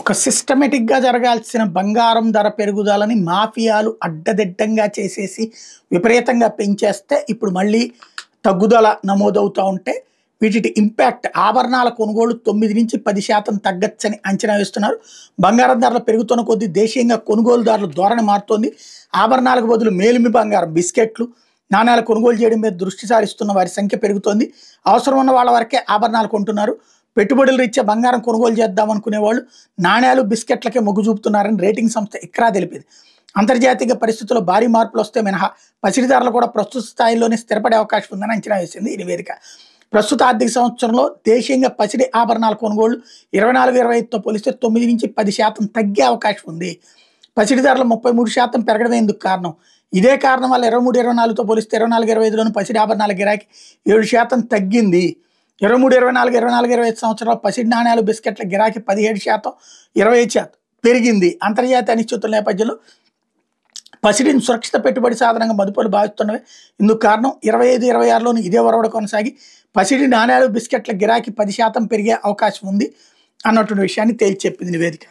ఒక సిస్టమేటిక్‌గా జరగాల్సిన బంగారం ధర పెరుగుదలని మాఫియాలు అడ్డదిడ్డంగా చేసేసి విపరీతంగా పెంచేస్తే ఇప్పుడు మళ్ళీ తగ్గుదల నమోదవుతా ఉంటే వీటి ఇంపాక్ట్ ఆభరణాల కొనుగోలు 9-10% తగ్గొచ్చని అంచనా వేస్తున్నారు. బంగారం ధరలు పెరుగుతున్న కొద్దీ దేశీయంగా కొనుగోలుదారుల ధోరణి మారుతోంది. ఆభరణాలకు బదులు మేలిమి బంగారం, బిస్కెట్లు, నాణేల కొనుగోలు చేయడం మీద దృష్టి సారిస్తున్న వారి సంఖ్య పెరుగుతోంది. అవసరం ఉన్న వాళ్ళ వరకే ఆభరణాలు కొంటున్నారు. పెట్టుబడుల రీత్యా బంగారం కొనుగోలు చేద్దాం అనుకునే వాళ్ళు నాణేలు, బిస్కెట్లకే మొగ్గు చూపుతున్నారని రేటింగ్ సంస్థ ఇక్రా తెలిపింది. అంతర్జాతీయ పరిస్థితుల్లో భారీ మార్పులు వస్తే మినహా పసిడి ధరలు కూడా ప్రస్తుత స్థాయిలోనే స్థిరపడే అవకాశం ఉందని అంచనా వేసింది ఈ నివేదిక. ప్రస్తుత ఆర్థిక సంవత్సరంలో దేశీయంగా పసిడి ఆభరణాల కొనుగోళ్లు 24-25తో పోలిస్తే 9-10% తగ్గే అవకాశం ఉంది. పసిడి ధరలు 33% పెరగడమే ఇందుకు కారణం. ఇదే కారణం వల్ల 23-24తో పోలిస్తే 24-25లోని పసిడి ఆభరణాల గిరాకీ 7% తగ్గింది. 23-24 సంవత్సరాల్లో పసిడి నాణ్యాలు, బిస్కెట్ల గిరాకీ 17%, 25% పెరిగింది. అంతర్జాతీయ అనిశ్చితుల నేపథ్యంలో పసిడిని సురక్షిత పెట్టుబడి సాధనంగా మదుపులు భావిస్తున్నవి ఇందుకు కారణం. 25-26లోని ఇదే ఒరవడ కొనసాగి పసిడి నాణ్యాలు, బిస్కెట్ల గిరాకీ 10% పెరిగే అవకాశం ఉంది అన్నటువంటి విషయాన్ని తేల్చి చెప్పింది నివేదిక.